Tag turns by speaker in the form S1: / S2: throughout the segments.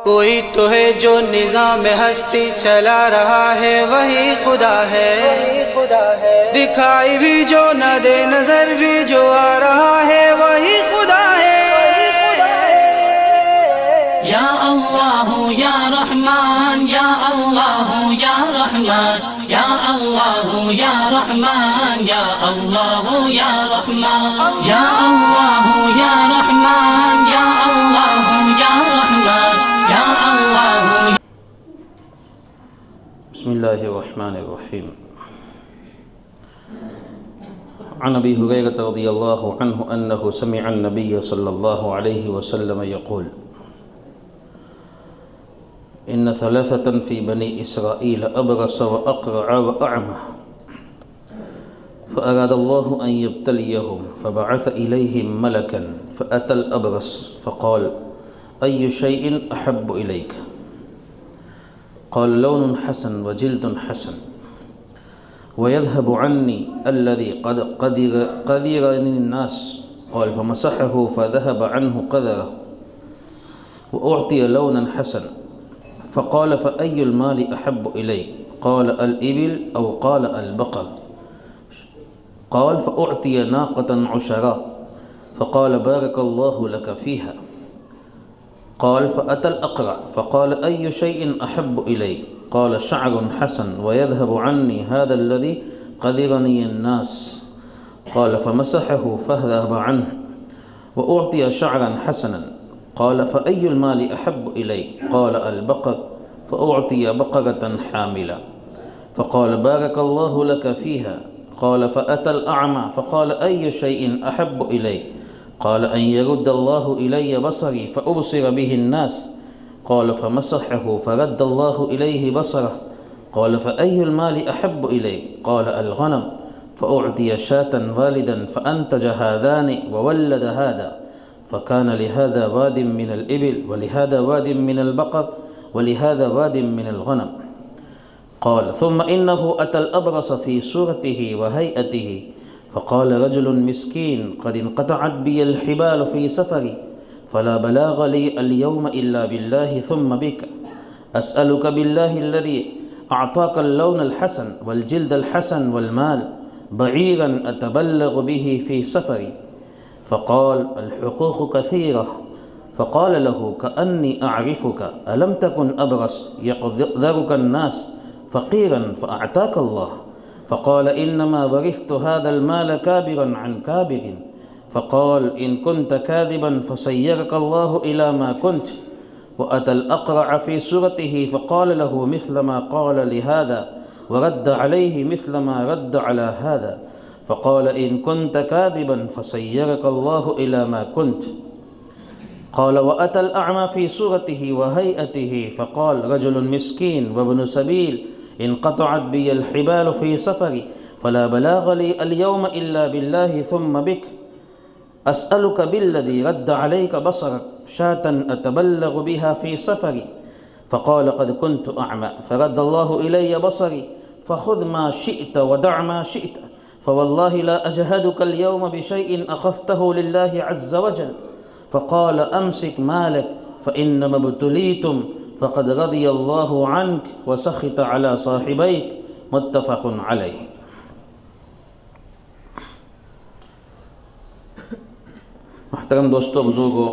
S1: کوئی تو ہے جو نظام ہستی چلا رہا ہے، وہی خدا ہے۔ دکھائی بھی جو نہ دے، نظر بھی جو آ رہا ہے، وہی خدا ہے۔
S2: یا اللہ یا رحمان، یا اللہ یا رحمان، یا اللہ یا رحمان، یا اللہ یا رحمان، یا اللہ یا رحمان، یا اللہ یا رحمان، یا اللہ۔
S3: بسم اللہ الرحمن الرحیم۔ عن ابی ہریرہ رضی اللہ عنہ انہ سمع النبی صلی اللہ علیہ وسلم یقول ان ثلاثة في بني إسرائيل أبرص وأقرع وأعمى فأراد الله أن يبتليهم فبعث إليهم ملكا فأتى الأبرص فقال أي شيء أحب إليك؟ قال لون حسن وجلد حسن ويذهب عني الذي قد قدرني الناس. قال فمسحه فذهب عنه قدره وأعطي لونا حسن. فقال فأي المال أحب إليك؟ قال الإبل أو قال البقر. قال فأعطي ناقة عشراء. فقال بارك الله لك فيها. قال فأتى الأقرع فقال أي شيء أحب إليك؟ قال شعر حسن ويذهب عني هذا الذي قدرني الناس. قال فمسحه فذهب عنه وأعطي شعرا حسنا. قال فأي المال أحب إليك؟ قال البقر. فأعطي بقرة حاملة. فقال بارك الله لك فيها. قال فأتى الأعمى فقال أي شيء أحب إليك؟ قال أن يرد الله إلي بصري فأبصر به الناس. قال فمسحه فرد الله إليه بصره. قال فأي المال أحب إليك؟ قال الغنم. فأعطي شاة والدا فأنتج هذان وولد هذا. فكان لهذا واد من الإبل ولهذا واد من البقر ولهذا واد من الغنم. قال ثم إنه أتى الأبرص في صورته وهيئته فقال رجل مسكين قد انقطعت بي الحبال في سفري فلا بلاغ لي اليوم إلا بالله ثم بك أسألك بالله الذي أعطاك اللون الحسن والجلد الحسن والمال بعيرا أتبلغ به في سفري. فقال الحقوق كثيرة. فقال له كأني أعرفك ألم تكن أبرص يقدرك الناس فقيرا فأعطاك الله. فقال إنما ورثت هذا المال كابرا عن كابر. فقال إن كنت كاذبا فسيرك الله إلى ما كنت. وأتى الأقرع في صورته فقال له مثل ما قال لهذا ورد عليه مثل ما رد على هذا. فقال إن كنت كاذبا فسيرك الله إلى ما كنت. قال وأتى الأعمى في صورته وهيئته فقال رجل مسكين وابن سبيل انقطعت بي الحبال في سفري فلا بلاغ لي اليوم إلا بالله ثم بك أسألك بالذي رد عليك بصرك شاة أتبلغ بها في سفري. فقال قد كنت أعمى فرد الله إلي بصري فخذ ما شئت ودع ما شئت فوالله لا أجهدك اليوم بشيء أخذته لله عز وجل. فقال أمسك مالك فإنما ابتليتم فقد رضي الله عنك وسخط على صاحبيك. متفق عليه۔ محترم دوستو، بزرگوں،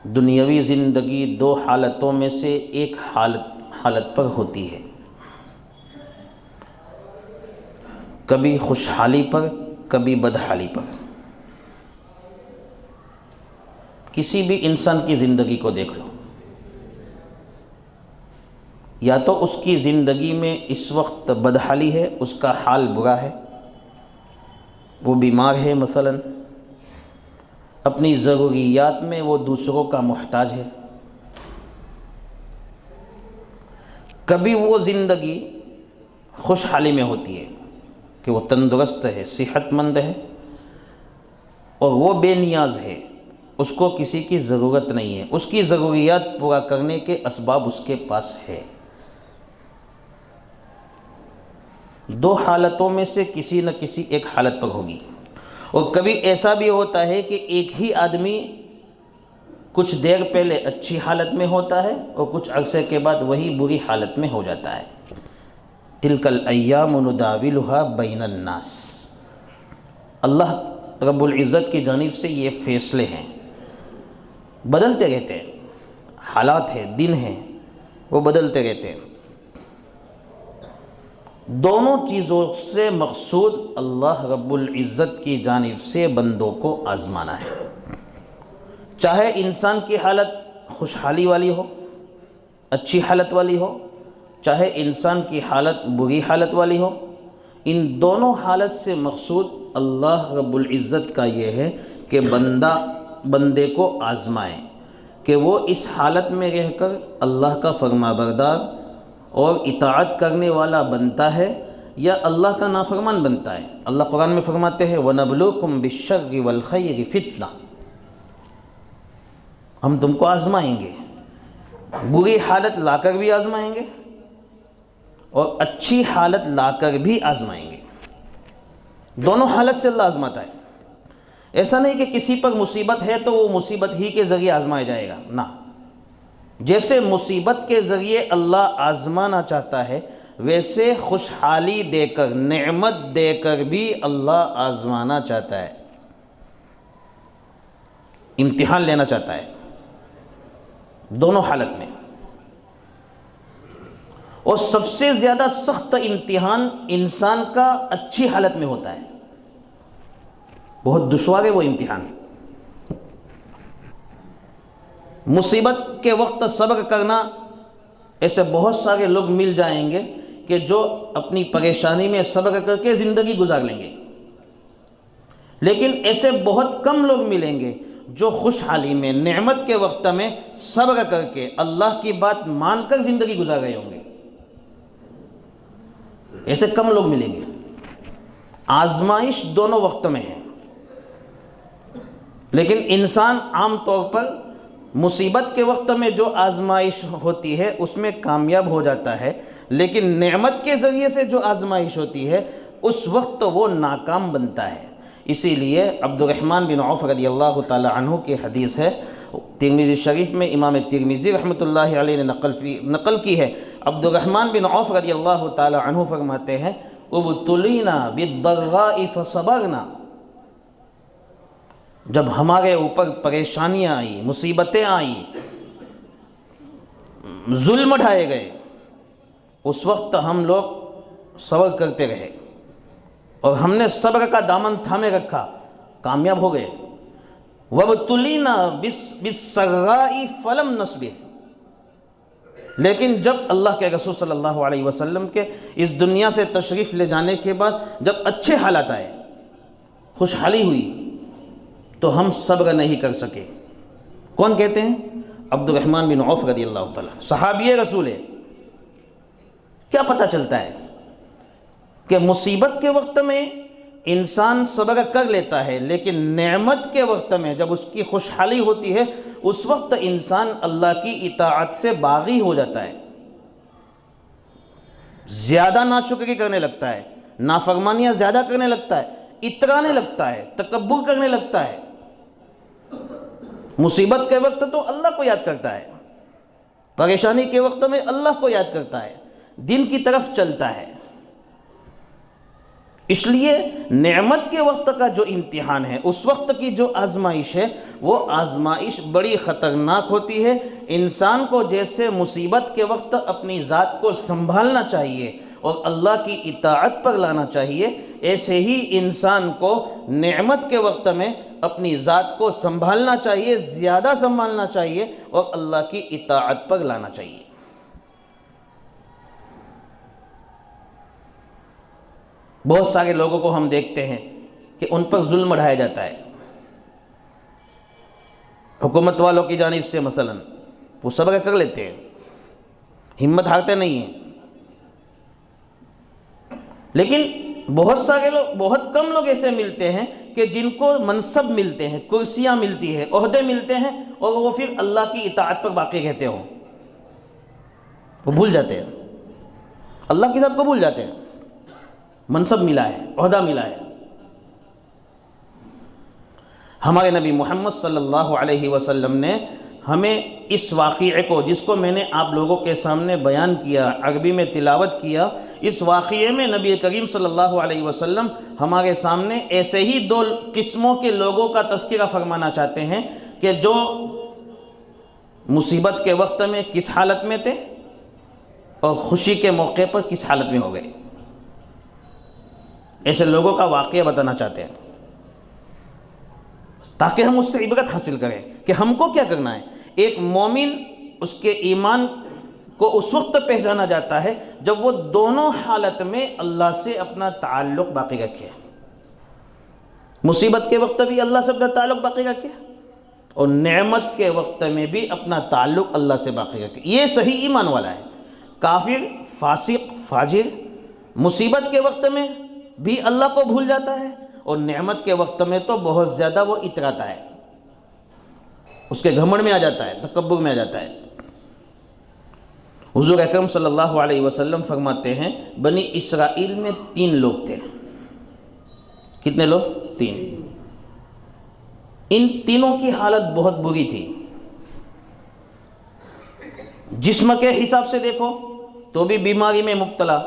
S3: دنیاوی زندگی دو حالتوں میں سے ایک حالت پر ہوتی ہے، کبھی خوشحالی پر کبھی بدحالی پر۔ کسی بھی انسان کی زندگی کو دیکھ لو، یا تو اس کی زندگی میں اس وقت بدحالی ہے، اس کا حال برا ہے، وہ بیمار ہے مثلا، اپنی ضروریات میں وہ دوسروں کا محتاج ہے۔ کبھی وہ زندگی خوشحالی میں ہوتی ہے کہ وہ تندرست ہے، صحت مند ہے، اور وہ بے نیاز ہے، اس کو کسی کی ضرورت نہیں ہے، اس کی ضروریات پورا کرنے کے اسباب اس کے پاس ہے۔ دو حالتوں میں سے کسی نہ کسی ایک حالت پر ہوگی۔ اور کبھی ایسا بھی ہوتا ہے کہ ایک ہی آدمی کچھ دیر پہلے اچھی حالت میں ہوتا ہے اور کچھ عرصے کے بعد وہی بری حالت میں ہو جاتا ہے۔ تلک الایام نداولھا بین الناس، اللہ رب العزت کی جانب سے یہ فیصلے ہیں، بدلتے رہتے ہیں، حالات ہیں، دن ہیں، وہ بدلتے رہتے ہیں۔ دونوں چیزوں سے مقصود اللہ رب العزت کی جانب سے بندوں کو آزمانا ہے، چاہے انسان کی حالت خوشحالی والی ہو، اچھی حالت والی ہو، چاہے انسان کی حالت بری حالت والی ہو، ان دونوں حالت سے مقصود اللہ رب العزت کا یہ ہے کہ بندے کو آزمائے کہ وہ اس حالت میں رہ کر اللہ کا فرما بردار اور اطاعت کرنے والا بنتا ہے یا اللہ کا نافرمان بنتا ہے۔ اللہ قرآن میں فرماتے ہیں وَنَبْلُوكُمْ بِالشَّرِّ وَالْخَيْرِ فِتْنَةً، ہم تم کو آزمائیں گے، بری حالت لا کر بھی آزمائیں گے اور اچھی حالت لا کر بھی آزمائیں گے۔ دونوں حالت سے اللہ آزماتا ہے۔ ایسا نہیں کہ کسی پر مصیبت ہے تو وہ مصیبت ہی کے ذریعے آزمایا جائے گا، نہ، جیسے مصیبت کے ذریعے اللہ آزمانا چاہتا ہے ویسے خوشحالی دے کر، نعمت دے کر بھی اللہ آزمانا چاہتا ہے، امتحان لینا چاہتا ہے، دونوں حالت میں۔ اور سب سے زیادہ سخت امتحان انسان کا اچھی حالت میں ہوتا ہے، بہت دشوار ہے وہ امتحان۔ مصیبت کے وقت صبر کرنا، ایسے بہت سارے لوگ مل جائیں گے کہ جو اپنی پریشانی میں صبر کر کے زندگی گزار لیں گے، لیکن ایسے بہت کم لوگ ملیں گے جو خوشحالی میں، نعمت کے وقت میں صبر کر کے اللہ کی بات مان کر زندگی گزار رہے ہوں گے، ایسے کم لوگ ملیں گے۔ آزمائش دونوں وقت میں ہے، لیکن انسان عام طور پر مصیبت کے وقت میں جو آزمائش ہوتی ہے اس میں کامیاب ہو جاتا ہے، لیکن نعمت کے ذریعے سے جو آزمائش ہوتی ہے اس وقت وہ ناکام بنتا ہے۔ اسی لیے عبد الرحمن بن عوف رضی اللہ تعالی عنہ کی حدیث ہے، ترمذی شریف میں امام ترمذی رحمۃ اللہ علیہ نے نقل کی ہے۔ عبد الرحمن بن عوف رضی اللہ تعالی عنہ فرماتے ہیں ابتلینا بالضراء فصبرنا، جب ہمارے اوپر پریشانیاں آئیں، مصیبتیں آئیں، ظلم ڈھائے گئے، اس وقت ہم لوگ صبر کرتے رہے اور ہم نے صبر کا دامن تھامے رکھا، کامیاب ہو گئے۔ وَابْتُلِينَا بِالسَّرَّاءِ فَلَمْ نَصْبِرْ، لیکن جب اللہ کے رسول صلی اللہ علیہ وسلم کے اس دنیا سے تشریف لے جانے کے بعد جب اچھے حالات آئے، خوشحالی ہوئی، تو ہم صبر نہیں کر سکے۔ کون کہتے ہیں؟ عبد الرحمن بن عوف رضی اللہ تعالیٰ، صحابی رسول ہے۔ کیا پتہ چلتا ہے کہ مصیبت کے وقت میں انسان صبر کر لیتا ہے، لیکن نعمت کے وقت میں جب اس کی خوشحالی ہوتی ہے اس وقت انسان اللہ کی اطاعت سے باغی ہو جاتا ہے، زیادہ ناشکری کرنے لگتا ہے، نافرمانیاں زیادہ کرنے لگتا ہے، اترانے لگتا ہے، تکبر کرنے لگتا ہے۔ مصیبت کے وقت تو اللہ کو یاد کرتا ہے، پریشانی کے وقت میں اللہ کو یاد کرتا ہے، دین کی طرف چلتا ہے۔ اس لیے نعمت کے وقت کا جو امتحان ہے، اس وقت کی جو آزمائش ہے، وہ آزمائش بڑی خطرناک ہوتی ہے۔ انسان کو جیسے مصیبت کے وقت اپنی ذات کو سنبھالنا چاہیے اور اللہ کی اطاعت پر لانا چاہیے، ایسے ہی انسان کو نعمت کے وقت میں اپنی ذات کو سنبھالنا چاہیے، زیادہ سنبھالنا چاہیے اور اللہ کی اطاعت پر لانا چاہیے۔ بہت سارے لوگوں کو ہم دیکھتے ہیں کہ ان پر ظلم ڈھایا جاتا ہے، حکومت والوں کی جانب سے مثلا، وہ صبر کر لیتے ہیں، ہمت ہارتے نہیں ہیں، لیکن بہت سارے لوگ، بہت کم لوگ ایسے ملتے ہیں کہ جن کو منصب ملتے ہیں، کرسیاں ملتی ہیں، عہدے ملتے ہیں اور وہ پھر اللہ کی اطاعت پر باقی رہتے ہوں، وہ بھول جاتے ہیں، اللہ کی ذات کو بھول جاتے ہیں۔ منصب ملا ہے، عہدہ ملا ہے۔ ہمارے نبی محمد صلی اللہ علیہ وسلم نے ہمیں اس واقعے کو، جس کو میں نے آپ لوگوں کے سامنے بیان کیا، عربی میں تلاوت کیا، اس واقعے میں نبی کریم صلی اللہ علیہ وسلم ہمارے سامنے ایسے ہی دو قسموں کے لوگوں کا تذکرہ فرمانا چاہتے ہیں کہ جو مصیبت کے وقت میں کس حالت میں تھے اور خوشی کے موقع پر کس حالت میں ہو گئے۔ ایسے لوگوں کا واقعہ بتانا چاہتے ہیں تاکہ ہم اس سے عبرت حاصل کریں کہ ہم کو کیا کرنا ہے۔ ایک مومن اس کے ایمان کو اس وقت پہچانا جاتا ہے جب وہ دونوں حالت میں اللہ سے اپنا تعلق باقی رکھے، مصیبت کے وقت بھی اللہ سے اپنا تعلق باقی رکھے اور نعمت کے وقت میں بھی اپنا تعلق اللہ سے باقی رکھے۔ یہ صحیح ایمان والا ہے۔ کافر، فاسق، فاجر مصیبت کے وقت میں بھی اللہ کو بھول جاتا ہے اور نعمت کے وقت میں تو بہت زیادہ وہ اتراتا ہے، اس کے گھمنڈ میں آ جاتا ہے، تکبر میں آ جاتا ہے۔ حضور اکرم صلی اللہ علیہ وسلم فرماتے ہیں بنی اسرائیل میں 3 لوگ تھے۔ کتنے لوگ؟ 3۔ ان تینوں کی حالت بہت بری تھی۔ جسم کے حساب سے دیکھو تو بھی بیماری میں مبتلا،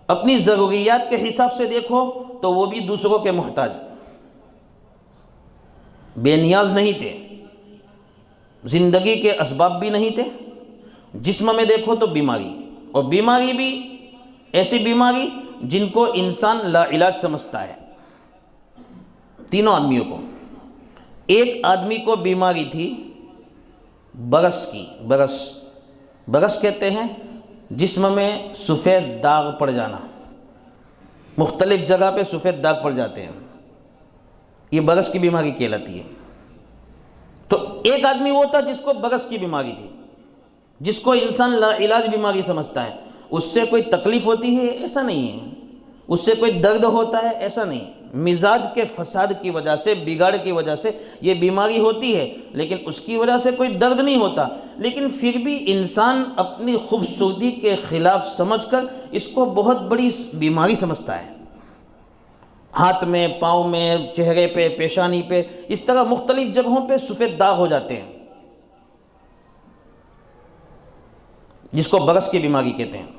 S3: اپنی ضروریات کے حساب سے دیکھو تو وہ بھی دوسروں کے محتاج، بے نیاز نہیں تھے، زندگی کے اسباب بھی نہیں تھے۔ جسم میں دیکھو تو بیماری، اور بیماری بھی ایسی بیماری جن کو انسان لا علاج سمجھتا ہے۔ تینوں آدمیوں کو، ایک آدمی کو بیماری تھی برس کی، برس کہتے ہیں جسم میں سفید داغ پڑ جانا، مختلف جگہ پہ سفید داغ پڑ جاتے ہیں، یہ برس کی بیماری کہلاتی ہے۔ تو ایک آدمی وہ تھا جس کو برس کی بیماری تھی، جس کو انسان لا علاج بیماری سمجھتا ہے۔ اس سے کوئی تکلیف ہوتی ہے ایسا نہیں ہے، اس سے کوئی درد ہوتا ہے ایسا نہیں، مزاج کے فساد کی وجہ سے، بگاڑ کی وجہ سے یہ بیماری ہوتی ہے، لیکن اس کی وجہ سے کوئی درد نہیں ہوتا۔ لیکن پھر بھی انسان اپنی خوبصورتی کے خلاف سمجھ کر اس کو بہت بڑی بیماری سمجھتا ہے۔ ہاتھ میں، پاؤں میں، چہرے پہ، پیشانی پہ، اس طرح مختلف جگہوں پہ سفید داغ ہو جاتے ہیں، جس کو برس کی بیماری کہتے ہیں۔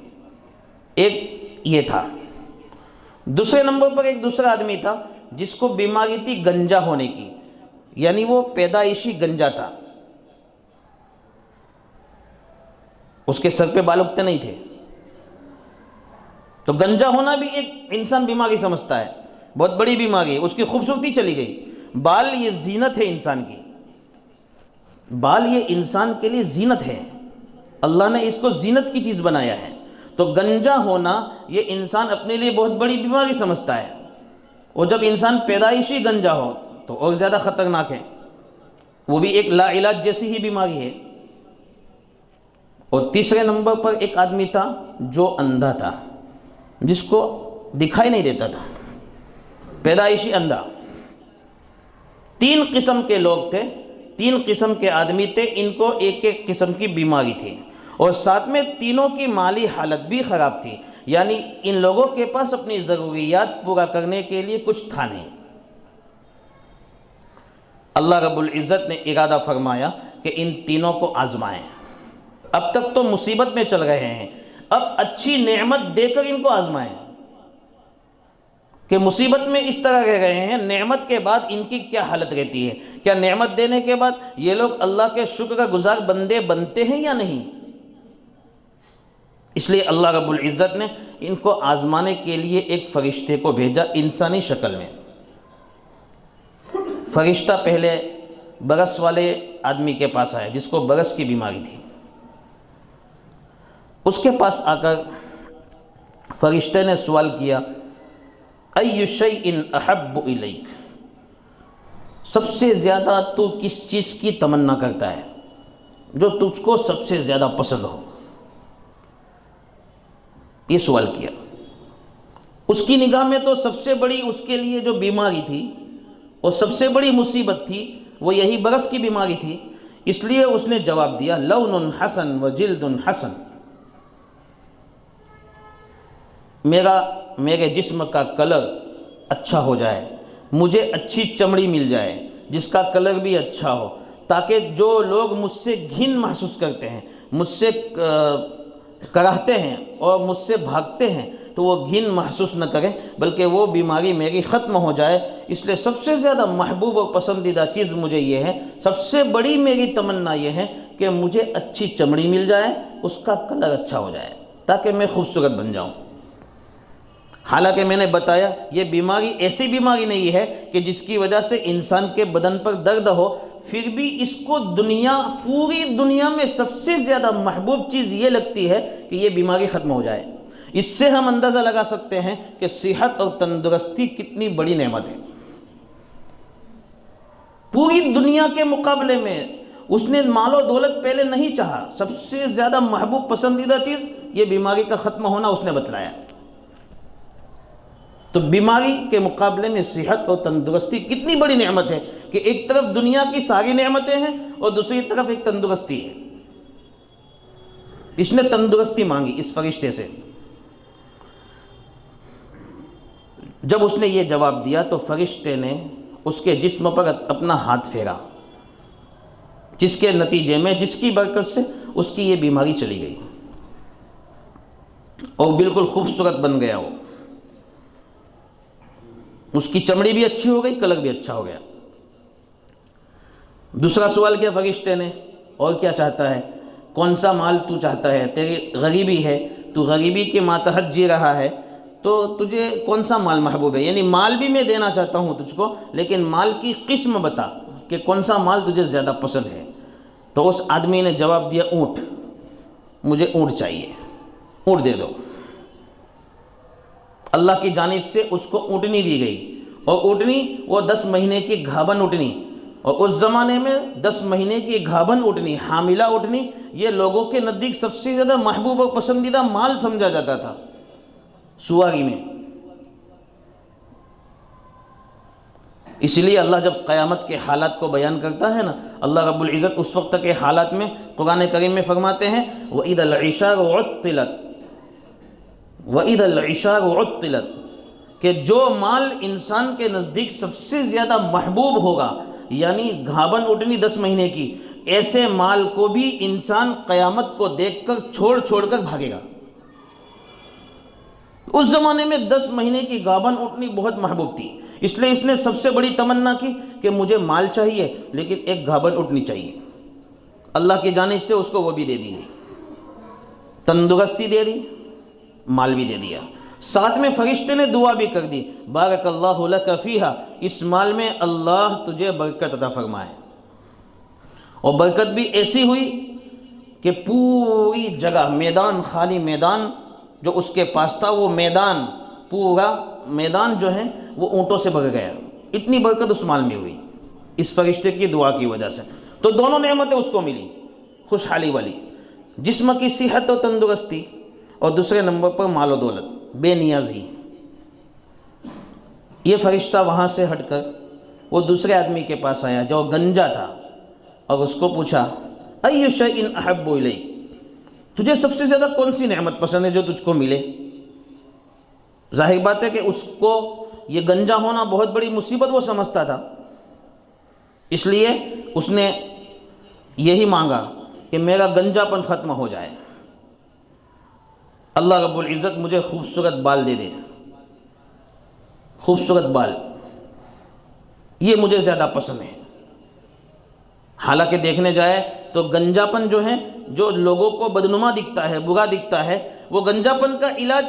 S3: ایک یہ تھا۔ دوسرے نمبر پر ایک دوسرا آدمی تھا جس کو بیماری تھی گنجا ہونے کی، یعنی وہ پیدائشی گنجا تھا، اس کے سر پہ بال اگتے نہیں تھے۔ تو گنجا ہونا بھی ایک انسان بیماری سمجھتا ہے، بہت بڑی بیماری ہے، اس کی خوبصورتی چلی گئی۔ بال یہ زینت ہے انسان کی، بال یہ انسان کے لیے زینت ہے، اللہ نے اس کو زینت کی چیز بنایا ہے۔ تو گنجا ہونا یہ انسان اپنے لیے بہت بڑی بیماری سمجھتا ہے، اور جب انسان پیدائشی گنجا ہو تو اور زیادہ خطرناک ہے، وہ بھی ایک لا علاج جیسی ہی بیماری ہے۔ اور تیسرے نمبر پر ایک آدمی تھا جو اندھا تھا، جس کو دکھائی نہیں دیتا تھا، پیدائشی اندھا۔ 3 قسم کے لوگ تھے، 3 قسم کے آدمی تھے، ان کو ایک ایک قسم کی بیماری تھی، اور ساتھ میں تینوں کی مالی حالت بھی خراب تھی، یعنی ان لوگوں کے پاس اپنی ضروریات پورا کرنے کے لیے کچھ تھا نہیں۔ اللہ رب العزت نے ارادہ فرمایا کہ ان تینوں کو آزمائیں۔ اب تک تو مصیبت میں چل رہے ہیں، اب اچھی نعمت دے کر ان کو آزمائیں کہ مصیبت میں اس طرح رہ رہے ہیں، نعمت کے بعد ان کی کیا حالت رہتی ہے، کیا نعمت دینے کے بعد یہ لوگ اللہ کے شکر گزار بندے بنتے ہیں یا نہیں۔ اس لیے اللہ رب العزت نے ان کو آزمانے کے لیے ایک فرشتے کو بھیجا انسانی شکل میں۔ فرشتہ پہلے برس والے آدمی کے پاس آیا جس کو برس کی بیماری تھی، اس کے پاس آ کر فرشتے نے سوال کیا، ای شیء احب الیک، سب سے زیادہ تو کس چیز کی تمنا کرتا ہے جو تجھ کو سب سے زیادہ پسند ہو، یہ سوال کیا۔ اس کی نگاہ میں تو سب سے بڑی اس کے لیے جو بیماری تھی اور سب سے بڑی مصیبت تھی وہ یہی برس کی بیماری تھی، اس لیے اس نے جواب دیا، لون حسن و جلد حسن، میرے جسم کا کلر اچھا ہو جائے، مجھے اچھی چمڑی مل جائے جس کا کلر بھی اچھا ہو، تاکہ جو لوگ مجھ سے گھن محسوس کرتے ہیں، مجھ سے کراہتے ہیں اور مجھ سے بھاگتے ہیں، تو وہ گھن محسوس نہ کریں، بلکہ وہ بیماری میری ختم ہو جائے۔ اس لیے سب سے زیادہ محبوب اور پسندیدہ چیز مجھے یہ ہے، سب سے بڑی میری تمنا یہ ہے کہ مجھے اچھی چمڑی مل جائے، اس کا کلر اچھا ہو جائے، تاکہ میں خوبصورت بن جاؤں۔ حالانکہ میں نے بتایا یہ بیماری ایسی بیماری نہیں ہے کہ جس کی وجہ سے انسان کے بدن پر درد ہو، پھر بھی اس کو پوری دنیا میں سب سے زیادہ محبوب چیز یہ لگتی ہے کہ یہ بیماری ختم ہو جائے۔ اس سے ہم اندازہ لگا سکتے ہیں کہ صحت اور تندرستی کتنی بڑی نعمت ہے۔ پوری دنیا کے مقابلے میں اس نے مال و دولت پہلے نہیں چاہا، سب سے زیادہ محبوب پسندیدہ چیز یہ بیماری کا ختم ہونا اس نے بتلایا۔ تو بیماری کے مقابلے میں صحت اور تندرستی کتنی بڑی نعمت ہے کہ ایک طرف دنیا کی ساری نعمتیں ہیں اور دوسری طرف ایک تندرستی ہے۔ اس نے تندرستی مانگی اس فرشتے سے۔ جب اس نے یہ جواب دیا تو فرشتے نے اس کے جسم پر اپنا ہاتھ پھیرا، جس کے نتیجے میں، جس کی برکت سے اس کی یہ بیماری چلی گئی اور بالکل خوبصورت بن گیا۔ وہ اس کی چمڑی بھی اچھی ہو گئی، کلر بھی اچھا ہو گیا۔ دوسرا سوال کیا فرشتے نے، اور کیا چاہتا ہے؟ کون سا مال تو چاہتا ہے؟ تیری غریبی ہے، تو غریبی کے ماتحت جی رہا ہے، تو تجھے کون سا مال محبوب ہے؟ یعنی مال بھی میں دینا چاہتا ہوں تجھ کو، لیکن مال کی قسم بتا کہ کون سا مال تجھے زیادہ پسند ہے۔ تو اس آدمی نے جواب دیا، اونٹ، مجھے اونٹ چاہیے، اونٹ دے دو۔ اللہ کی جانب سے اس کو اونٹنی دی گئی، اور اونٹنی وہ 10 مہینے کی گھابن اونٹنی، اور اس زمانے میں 10 مہینے کی گھابن اونٹنی، حاملہ اونٹنی، یہ لوگوں کے نزدیک سب سے زیادہ محبوب اور پسندیدہ مال سمجھا جاتا تھا سواری میں۔ اس لیے اللہ جب قیامت کے حالات کو بیان کرتا ہے نا، اللہ رب العزت اس وقت کے حالات میں قرآن کریم میں فرماتے ہیں وَإِذَا الْعِشَارُ عُطِّلَتْ وَإِذَا الْعِشَارُ عُطِّلَتْ، کہ جو مال انسان کے نزدیک سب سے زیادہ محبوب ہوگا، یعنی گھابن اٹھنی 10 مہینے کی، ایسے مال کو بھی انسان قیامت کو دیکھ کر چھوڑ کر بھاگے گا۔ اس زمانے میں 10 مہینے کی گھابن اٹھنی بہت محبوب تھی، اس لیے اس نے سب سے بڑی تمنا کی کہ مجھے مال چاہیے لیکن ایک گھابن اٹھنی چاہیے۔ اللہ کی جانب سے اس کو وہ بھی دے دی گئی، تندرستی دے دی، مال بھی دے دیا، ساتھ میں فرشتے نے دعا بھی کر دی، بارک اللہ لک فیہا، اس مال میں اللہ تجھے برکت عطا فرمائے۔ اور برکت بھی ایسی ہوئی کہ پوری جگہ، میدان، خالی میدان جو اس کے پاس تھا، وہ میدان، پورا میدان جو ہے وہ اونٹوں سے بھر گیا۔ اتنی برکت اس مال میں ہوئی اس فرشتے کی دعا کی وجہ سے۔ تو دونوں نعمتیں اس کو ملی، خوشحالی والی، جسم کی صحت و تندرستی، اور دوسرے نمبر پر مال و دولت، بے نیازی۔ یہ فرشتہ وہاں سے ہٹ کر وہ دوسرے آدمی کے پاس آیا جو گنجا تھا، اور اس کو پوچھا ای شیء احب الیک، تجھے سب سے زیادہ کون سی نعمت پسند ہے جو تجھ کو ملے؟ ظاہر بات ہے کہ اس کو یہ گنجا ہونا بہت بڑی مصیبت وہ سمجھتا تھا، اس لیے اس نے یہی مانگا کہ میرا گنجا پن ختم ہو جائے، اللہ رب العزت مجھے خوبصورت بال دے دے، خوبصورت بال، یہ مجھے زیادہ پسند ہے۔ حالانکہ دیکھنے جائے تو گنجاپن جو ہے، جو لوگوں کو بدنما دکھتا ہے، برا دکھتا ہے، وہ گنجاپن کا علاج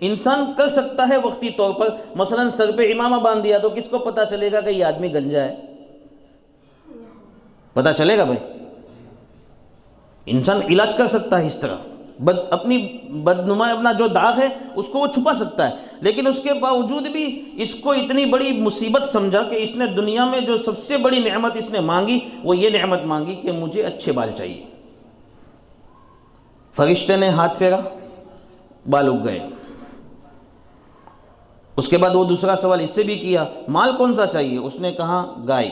S3: انسان کر سکتا ہے وقتی طور پر۔ مثلا سر پہ امامہ باندھ دیا تو کس کو پتہ چلے گا کہ یہ آدمی گنجا ہے؟ پتہ چلے گا بھائی؟ انسان علاج کر سکتا ہے اس طرح، اپنی بدنما، اپنا جو داغ ہے اس کو وہ چھپا سکتا ہے، لیکن اس کے باوجود بھی اس کو اتنی بڑی مصیبت سمجھا کہ اس نے دنیا میں جو سب سے بڑی نعمت اس نے مانگی وہ یہ نعمت مانگی کہ مجھے اچھے بال چاہیے۔ فرشتے نے ہاتھ پھیرا، بال اگ گئے۔ اس کے بعد وہ دوسرا سوال اس سے بھی کیا، مال کون سا چاہیے؟ اس نے کہا گائے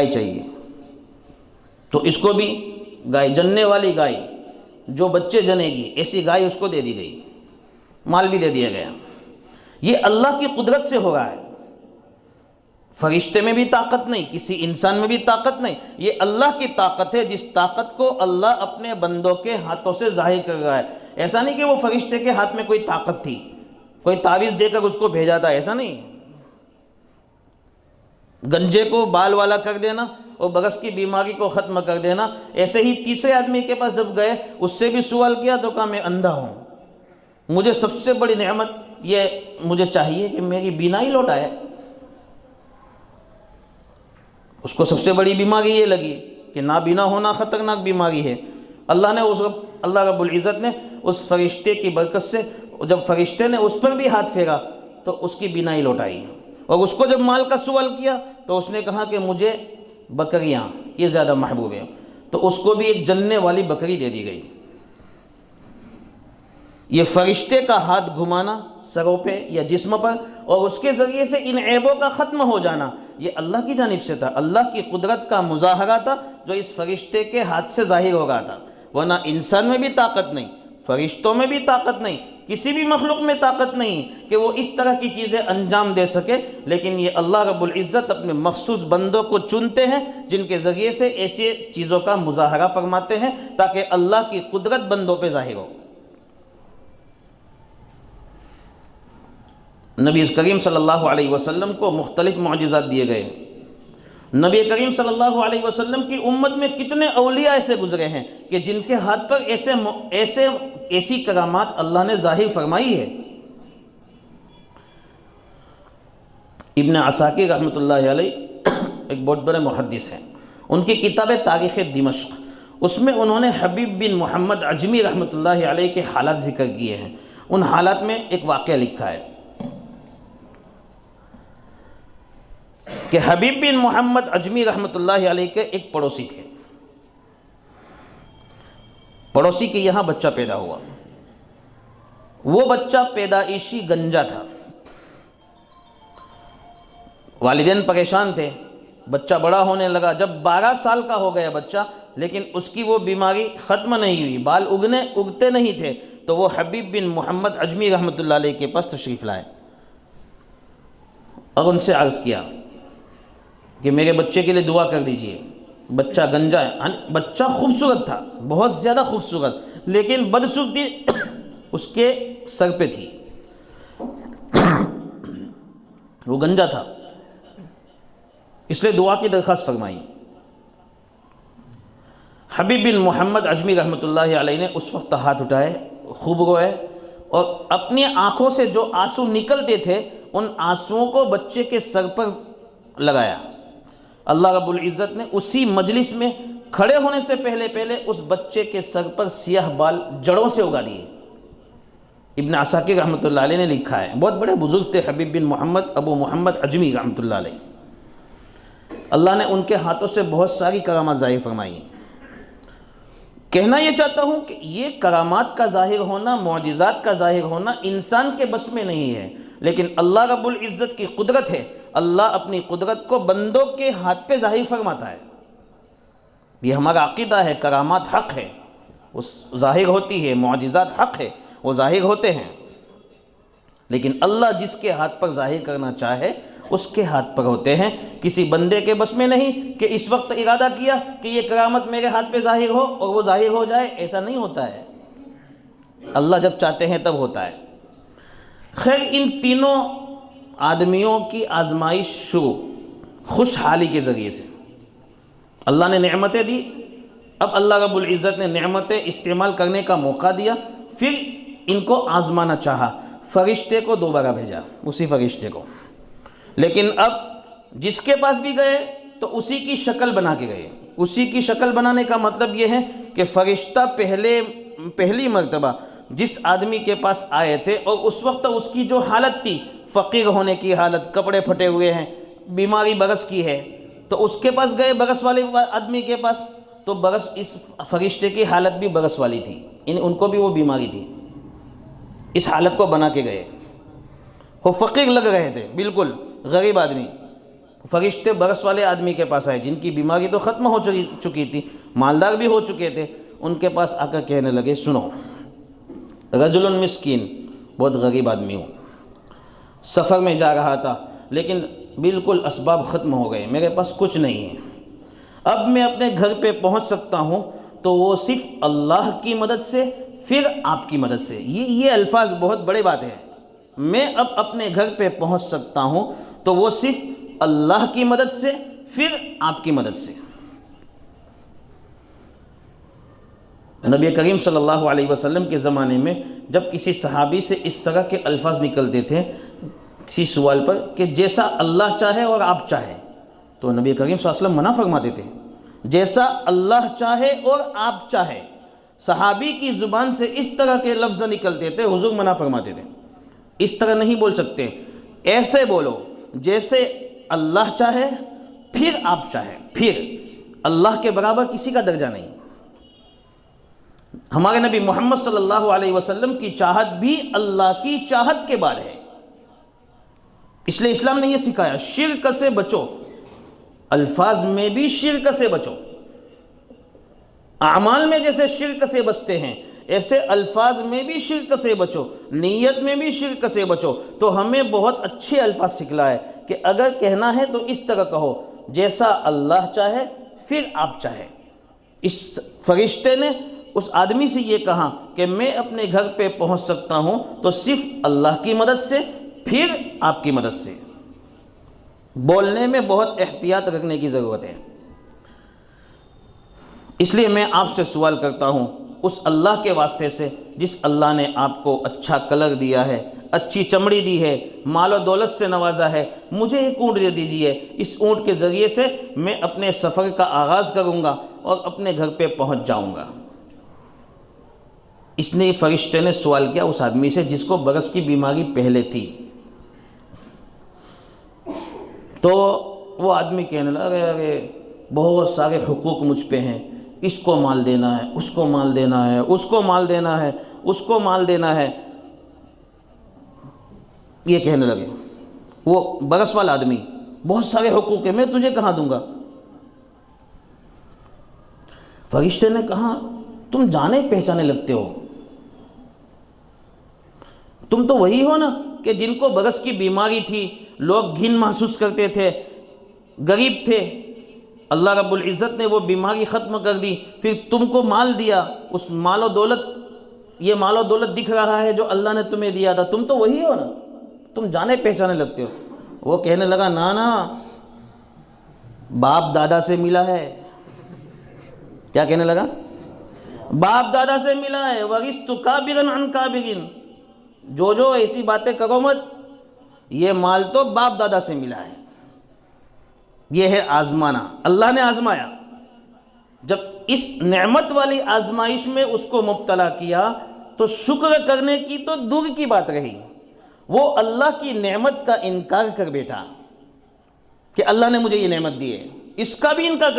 S3: چاہیے۔ تو اس کو بھی گائے، جننے والی گائے جو بچے جنے گی، ایسی گائے اس کو دے دی گئی، مال بھی دے دیا گیا۔ یہ اللہ کی قدرت سے ہو رہا ہے۔ فرشتے میں بھی طاقت نہیں، کسی انسان میں بھی طاقت نہیں، یہ اللہ کی طاقت ہے جس طاقت کو اللہ اپنے بندوں کے ہاتھوں سے ظاہر کر رہا ہے۔ ایسا نہیں کہ وہ فرشتے کے ہاتھ میں کوئی طاقت تھی، کوئی تعویذ دے کر اس کو بھیجا تھا، ایسا نہیں۔ گنجے کو بال والا کر دینا اور برس کی بیماری کو ختم کر دینا، ایسے ہی تیسرے آدمی کے پاس جب گئے، اس سے بھی سوال کیا تو کہا میں اندھا ہوں، مجھے سب سے بڑی نعمت یہ مجھے چاہیے کہ میری بینائی لوٹ آئے۔ اس کو سب سے بڑی بیماری یہ لگی کہ نابینا ہونا خطرناک بیماری ہے۔ اللہ رب العزت نے اس فرشتے کی برکت سے، جب فرشتے نے اس پر بھی ہاتھ پھیرا تو اس کی بینائی لوٹ آئی، اور اس کو جب مال کا سوال کیا تو اس نے کہا کہ مجھے بکریاں یہ زیادہ محبوب ہیں، تو اس کو بھی ایک جلنے والی بکری دے دی گئی۔ یہ فرشتے کا ہاتھ گھمانا سروں پہ یا جسم پر اور اس کے ذریعے سے ان عیبوں کا ختم ہو جانا، یہ اللہ کی جانب سے تھا، اللہ کی قدرت کا مظاہرہ تھا جو اس فرشتے کے ہاتھ سے ظاہر ہو رہا تھا، ورنہ انسان میں بھی طاقت نہیں، فرشتوں میں بھی طاقت نہیں، کسی بھی مخلوق میں طاقت نہیں کہ وہ اس طرح کی چیزیں انجام دے سکے، لیکن یہ اللہ رب العزت اپنے مخصوص بندوں کو چنتے ہیں جن کے ذریعے سے ایسی چیزوں کا مظاہرہ فرماتے ہیں تاکہ اللہ کی قدرت بندوں پہ ظاہر ہو۔ نبی کریم صلی اللہ علیہ وسلم کو مختلف معجزات دیے گئے۔ نبی کریم صلی اللہ علیہ وسلم کی امت میں کتنے اولیاء ایسے گزرے ہیں کہ جن کے ہاتھ پر ایسی کرامات اللہ نے ظاہر فرمائی ہے۔ ابن عساکر رحمۃ اللہ علیہ ایک بہت بڑے محدث ہیں، ان کی کتاب تاریخ دمشق، اس میں انہوں نے حبیب بن محمد عجمی رحمۃ اللہ علیہ کے حالات ذکر کیے ہیں۔ ان حالات میں ایک واقعہ لکھا ہے کہ حبیب بن محمد عجمی رحمۃ اللہ علیہ کے ایک پڑوسی تھے، پڑوسی کے یہاں بچہ پیدا ہوا، وہ بچہ پیدائشی گنجا تھا، والدین پریشان تھے، بچہ بڑا ہونے لگا، جب 12 سال کا ہو گیا بچہ لیکن اس کی وہ بیماری ختم نہیں ہوئی، بال اگتے نہیں تھے، تو وہ حبیب بن محمد عجمی رحمۃ اللہ علیہ کے پاس تشریف لائے اور ان سے عرض کیا کہ میرے بچے کے لیے دعا کر دیجئے، بچہ گنجا ہے۔ بچہ خوبصورت تھا، بہت زیادہ خوبصورت، لیکن بدصورتی اس کے سر پہ تھی، وہ گنجا تھا، اس لیے دعا کی درخواست فرمائی۔ حبیب بن محمد عجمی رحمۃ اللہ علیہ نے اس وقت ہاتھ اٹھائے، خوب روئے اور اپنی آنکھوں سے جو آنسو نکلتے تھے ان آنسوؤں کو بچے کے سر پر لگایا۔ اللہ رب العزت نے اسی مجلس میں کھڑے ہونے سے پہلے اس بچے کے سر پر سیاہ بال جڑوں سے اگا دیے۔ ابن عساکر رحمۃ اللہ علیہ نے لکھا ہے، بہت بڑے بزرگ تھے حبیب بن محمد ابو محمد عجمی رحمۃ اللہ علیہ، اللہ نے ان کے ہاتھوں سے بہت ساری کرامات ظاہر فرمائی۔ کہنا یہ چاہتا ہوں کہ یہ کرامات کا ظاہر ہونا، معجزات کا ظاہر ہونا انسان کے بس میں نہیں ہے، لیکن اللہ رب العزت کی قدرت ہے، اللہ اپنی قدرت کو بندوں کے ہاتھ پہ ظاہر فرماتا ہے۔ یہ ہمارا عقیدہ ہے، کرامات حق ہے، وہ ظاہر ہوتی ہے، معجزات حق ہے، وہ ظاہر ہوتے ہیں، لیکن اللہ جس کے ہاتھ پر ظاہر کرنا چاہے اس کے ہاتھ پر ہوتے ہیں، کسی بندے کے بس میں نہیں کہ اس وقت ارادہ کیا کہ یہ کرامت میرے ہاتھ پہ ظاہر ہو اور وہ ظاہر ہو جائے، ایسا نہیں ہوتا ہے، اللہ جب چاہتے ہیں تب ہوتا ہے۔ خیر، ان تینوں آدمیوں کی آزمائش شروع خوشحالی کے ذریعے سے، اللہ نے نعمتیں دی، اب اللہ رب العزت نے نعمتیں استعمال کرنے کا موقع دیا، پھر ان کو آزمانا چاہا، فرشتے کو دوبارہ بھیجا، اسی فرشتے کو، لیکن اب جس کے پاس بھی گئے تو اسی کی شکل بنا کے گئے۔ اسی کی شکل بنانے کا مطلب یہ ہے کہ فرشتہ پہلی مرتبہ جس آدمی کے پاس آئے تھے اور اس وقت اس کی جو حالت تھی، فقیر ہونے کی حالت، کپڑے پھٹے ہوئے ہیں، بیماری برس کی ہے، تو اس کے پاس گئے، برس والے آدمی کے پاس، تو برس اس فرشتے کی حالت بھی برس والی تھی، ان کو بھی وہ بیماری تھی، اس حالت کو بنا کے گئے، وہ فقیر لگ رہے تھے، بالکل غریب آدمی، فرشتے برس والے آدمی کے پاس آئے جن کی بیماری تو ختم ہو چکی تھی، مالدار بھی ہو چکے تھے، ان کے پاس آ کر کہنے لگے، سنو، رجل مسکین، بہت غریب آدمی ہوں، سفر میں جا رہا تھا، لیکن بالکل اسباب ختم ہو گئے، میرے پاس کچھ نہیں ہے، اب میں اپنے گھر پہ پہنچ سکتا ہوں تو وہ صرف اللہ کی مدد سے، پھر آپ کی مدد سے۔ یہ الفاظ بہت بڑے بات ہے۔ میں اب اپنے گھر پہ پہنچ سکتا ہوں تو وہ صرف اللہ کی مدد سے، پھر آپ کی مدد سے۔ نبی کریم صلی اللہ علیہ وسلم کے زمانے میں جب کسی صحابی سے اس طرح کے الفاظ نکلتے تھے کسی سوال پر کہ جیسا اللہ چاہے اور آپ چاہے، تو نبی کریم صلی اللہ علیہ وسلم منع فرماتے تھے۔ جیسا اللہ چاہے اور آپ چاہے، صحابی کی زبان سے اس طرح کے لفظ نکلتے تھے، حضور منع فرماتے تھے۔ اس طرح نہیں بول سکتے، ایسے بولو جیسے اللہ چاہے پھر آپ چاہے، پھر اللہ کے برابر کسی کا درجہ نہیں۔ ہمارے نبی محمد صلی اللہ علیہ وسلم کی چاہت بھی اللہ کی چاہت کے بعد ہے، اس لیے اسلام نے یہ سکھایا شرک سے بچو، الفاظ میں بھی شرک سے بچو۔ اعمال میں جیسے شرک سے بچتے ہیں ایسے الفاظ میں بھی شرک سے بچو، نیت میں بھی شرک سے بچو۔ تو ہمیں بہت اچھے الفاظ سکھلائے کہ اگر کہنا ہے تو اس طرح کہو جیسا اللہ چاہے پھر آپ چاہے۔ اس فرشتے نے اس آدمی سے یہ کہا کہ میں اپنے گھر پہ پہنچ سکتا ہوں تو صرف اللہ کی مدد سے، پھر آپ کی مدد سے۔ بولنے میں بہت احتیاط رکھنے کی ضرورت ہے۔ اس لیے میں آپ سے سوال کرتا ہوں اس اللہ کے واسطے سے جس اللہ نے آپ کو اچھا کلر دیا ہے، اچھی چمڑی دی ہے، مال و دولت سے نوازا ہے، مجھے ایک اونٹ دے دیجئے، اس اونٹ کے ذریعے سے میں اپنے سفر کا آغاز کروں گا اور اپنے گھر پہ پہنچ جاؤں گا۔ اس نے فرشتے نے سوال کیا اس آدمی سے جس کو برس کی بیماری پہلے تھی، تو وہ آدمی کہنے لگا ارے بہت سارے حقوق مجھ پہ ہیں، اس کو مال دینا ہے، اس کو مال دینا ہے، اس کو مال دینا ہے، اس کو مال دینا ہے، یہ کہنے لگے۔ وہ برس والا آدمی، بہت سارے حقوق ہیں، میں تجھے کہاں دوں گا؟ فرشتے نے کہا تم جانے پہچانے لگتے ہو، تم تو وہی ہو نا کہ جن کو برس کی بیماری تھی، لوگ گھن محسوس کرتے تھے، غریب تھے، اللہ رب العزت نے وہ بیماری ختم کر دی، پھر تم کو مال دیا، اس مال و دولت، یہ مال و دولت دکھ رہا ہے جو اللہ نے تمہیں دیا تھا، تم تو وہی ہو نا، تم جانے پہچانے لگتے ہو۔ وہ کہنے لگا نا باپ دادا سے ملا ہے۔ کیا کہنے لگا؟ باپ دادا سے ملا ہے، وَرِثْتُ كَابِرًا عَنْ كَابِرٍ، جو ایسی باتیں کرو مت، یہ مال تو باپ دادا سے ملا ہے۔ یہ ہے آزمانا، اللہ نے آزمایا۔ جب اس نعمت والی آزمائش میں اس کو مبتلا کیا تو شکر کرنے کی تو دور کی بات رہی، وہ اللہ کی نعمت کا انکار کر بیٹھا کہ اللہ نے مجھے یہ نعمت دی ہے، اس کا بھی انکار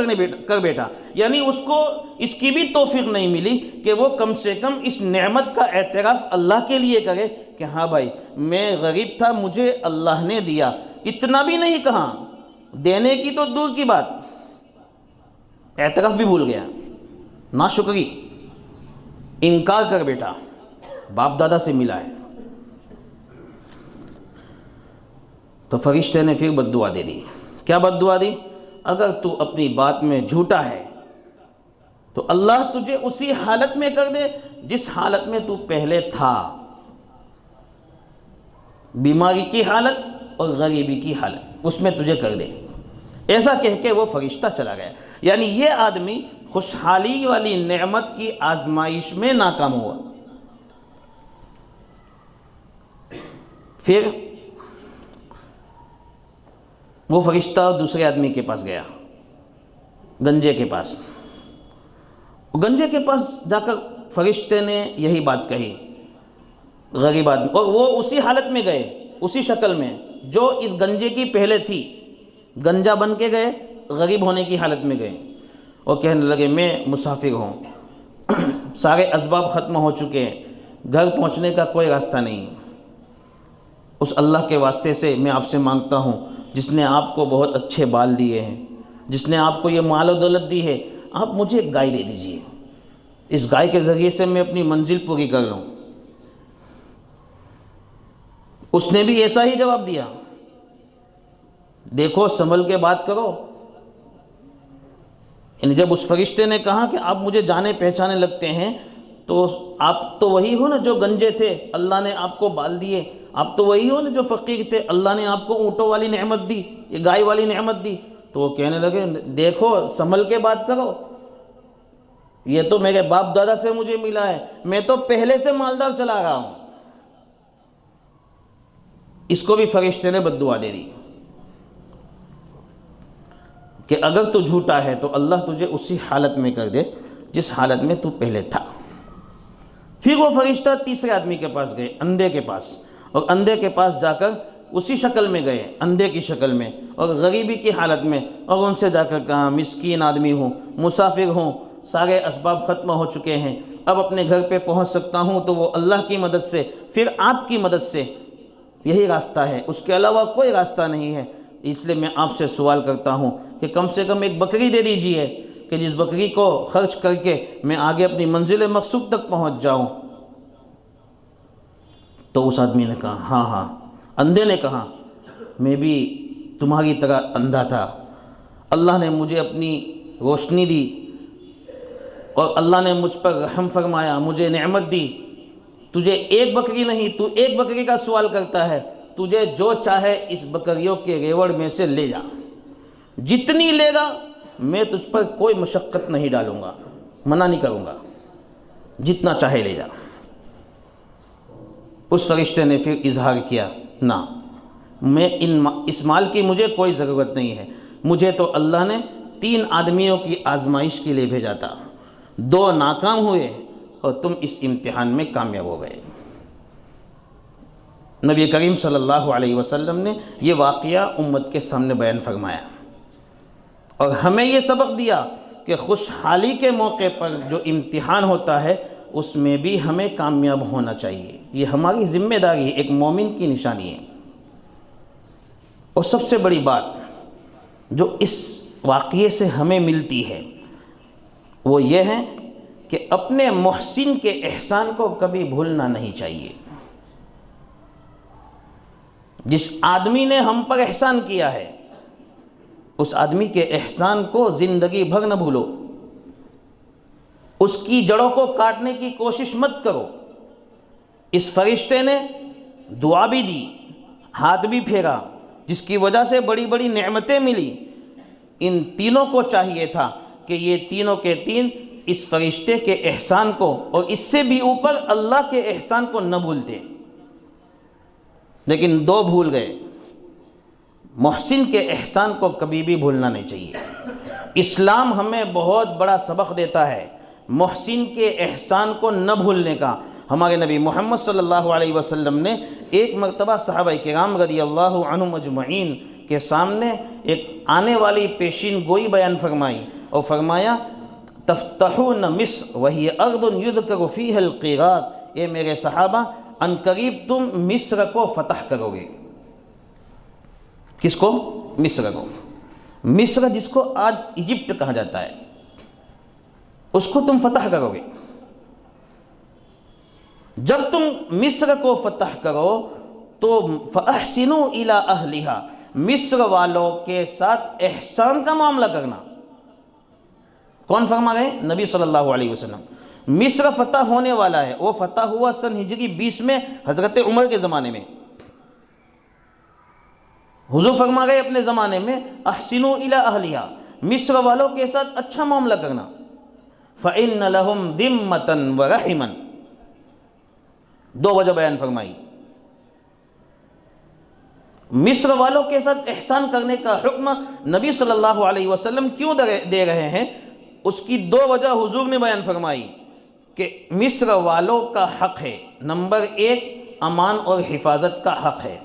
S3: کر بیٹھا، یعنی اس کو اس کی بھی توفیق نہیں ملی کہ وہ کم سے کم اس نعمت کا اعتراف اللہ کے لیے کرے کہ ہاں بھائی میں غریب تھا، مجھے اللہ نے دیا۔ اتنا بھی نہیں کہا، دینے کی تو دور کی بات، اعتراف بھی بھول گیا، ناشکری، انکار کر بیٹا، باپ دادا سے ملا ہے۔ تو فرشتے نے پھر بد دعا دے دی۔ کیا بد دعا دی؟ اگر تو اپنی بات میں جھوٹا ہے تو اللہ تجھے اسی حالت میں کر دے جس حالت میں تو پہلے تھا، بیماری کی حالت اور غریبی کی حالت، اس میں تجھے کر دے۔ ایسا کہہ کے وہ فرشتہ چلا گیا۔ یعنی یہ آدمی خوشحالی والی نعمت کی آزمائش میں ناکام ہوا۔ پھر وہ فرشتہ دوسرے آدمی کے پاس گیا، گنجے کے پاس۔ گنجے کے پاس جا کر فرشتے نے یہی بات کہی، غریب آدمی، اور وہ اسی حالت میں گئے، اسی شکل میں جو اس گنجے کی پہلے تھی، گنجا بن کے گئے، غریب ہونے کی حالت میں گئے، اور کہنے لگے میں مسافر ہوں، سارے اسباب ختم ہو چکے ہیں، گھر پہنچنے کا کوئی راستہ نہیں۔ اس اللہ کے واسطے سے میں آپ سے مانگتا ہوں جس نے آپ کو بہت اچھے بال دیے ہیں، جس نے آپ کو یہ مال و دولت دی ہے، آپ مجھے ایک گائے دے دیجئے، اس گائے کے ذریعے سے میں اپنی منزل پوری کر لوں۔ اس نے بھی ایسا ہی جواب دیا، دیکھو سنبھل کے بات کرو. یعنی جب اس فرشتے نے کہا کہ آپ مجھے جانے پہچانے لگتے ہیں تو آپ تو وہی ہو نا جو گنجے تھے, اللہ نے آپ کو بال دیے. آپ تو وہی ہو نا جو فقیر تھے, اللہ نے آپ کو اونٹوں والی نعمت دی, یہ گائے والی نعمت دی. تو وہ کہنے لگے دیکھو سنبھل کے بات کرو, یہ تو میرے باپ دادا سے مجھے ملا ہے, میں تو پہلے سے مالدار چلا رہا ہوں. اس کو بھی فرشتے نے بد دعا دے دی کہ اگر تو جھوٹا ہے تو اللہ تجھے اسی حالت میں کر دے جس حالت میں تو پہلے تھا. پھر وہ فرشتہ تیسرے آدمی کے پاس گئے, اندھے کے پاس, اور اندھے کے پاس جا کر اسی شکل میں گئے, اندھے کی شکل میں اور غریبی کی حالت میں, اور ان سے جا کر کہا مسکین آدمی ہوں, مسافر ہوں, سارے اسباب ختم ہو چکے ہیں, اب اپنے گھر پہ پہنچ سکتا ہوں تو وہ اللہ کی مدد سے, پھر آپ کی مدد سے, یہی راستہ ہے, اس کے علاوہ کوئی راستہ نہیں ہے. اس لیے میں آپ سے سوال کرتا ہوں کہ کم سے کم ایک بکری دے دیجئے کہ جس بکری کو خرچ کر کے میں آگے اپنی منزل مقصود تک پہنچ جاؤں. تو اس آدمی نے کہا ہاں ہاں. اندھے نے کہا میں بھی تمہاری طرح اندھا تھا, اللہ نے مجھے اپنی روشنی دی اور اللہ نے مجھ پر رحم فرمایا, مجھے نعمت دی. تجھے ایک بکری نہیں, تو ایک بکری کا سوال کرتا ہے, تجھے جو چاہے اس بکریوں کے ریوڑ میں سے لے جا, جتنی لے گا میں تجھ پر کوئی مشقت نہیں ڈالوں گا, منع نہیں کروں گا, جتنا چاہے لے جا. اس فرشتے نے پھر اظہار کیا نہ, میں اس مال کی مجھے کوئی ضرورت نہیں ہے, مجھے تو اللہ نے 3 آدمیوں کی آزمائش کے لیے بھیجا تھا, 2 ناکام ہوئے اور تم اس امتحان میں کامیاب ہو گئے. نبی کریم صلی اللہ علیہ وسلم نے یہ واقعہ امت کے سامنے بیان فرمایا اور ہمیں یہ سبق دیا کہ خوشحالی کے موقع پر جو امتحان ہوتا ہے اس میں بھی ہمیں کامیاب ہونا چاہیے. یہ ہماری ذمہ داری ہے, ایک مومن کی نشانی ہے. اور سب سے بڑی بات جو اس واقعے سے ہمیں ملتی ہے وہ یہ ہے کہ اپنے محسن کے احسان کو کبھی بھولنا نہیں چاہیے. جس آدمی نے ہم پر احسان کیا ہے اس آدمی کے احسان کو زندگی بھر نہ بھولو, اس کی جڑوں کو کاٹنے کی کوشش مت کرو. اس فرشتے نے دعا بھی دی, ہاتھ بھی پھیرا, جس کی وجہ سے بڑی بڑی نعمتیں ملی. ان تینوں کو چاہیے تھا کہ یہ تینوں کے تین اس فرشتے کے احسان کو اور اس سے بھی اوپر اللہ کے احسان کو نہ بھولتے, لیکن 2 بھول گئے. محسن کے احسان کو کبھی بھی بھولنا نہیں چاہیے. اسلام ہمیں بہت بڑا سبق دیتا ہے محسن کے احسان کو نہ بھولنے کا. ہمارے نبی محمد صلی اللہ علیہ وسلم نے ایک مرتبہ صحابہ کرام رضی اللہ عنہم اجمعین کے سامنے ایک آنے والی پیشین گوئی بیان فرمائی اور فرمایا تفتحون مصر وہی ارض یذکر فیہا القیراط, اے میرے صحابہ ان قریب تم مصر کو فتح کرو گے. کس کو؟ مصر کو. مصر جس کو آج ایجپٹ کہا جاتا ہے اس کو تم فتح کرو گے. جب تم مصر کو فتح کرو تو فاحسنوا الی اہلہا, مصر والوں کے ساتھ احسان کا معاملہ کرنا. کون فرما گئے؟ نبی صلی اللہ علیہ وسلم. مصر فتح ہونے والا ہے, وہ فتح ہوا سن ہجری 20 میں حضرت عمر کے زمانے میں. حضور فرما گئے اپنے زمانے میں احسنوا الی اہلہا, مصر والوں کے ساتھ اچھا معاملہ کرنا. فإن لهم ذمة ورحما, 2 وجہ بیان فرمائی. مصر والوں کے ساتھ احسان کرنے کا حکم نبی صلی اللہ علیہ وسلم کیوں دے رہے ہیں, اس کی 2 وجہ حضور نے بیان فرمائی کہ مصر والوں کا حق ہے, نمبر 1 امان اور حفاظت کا حق ہے.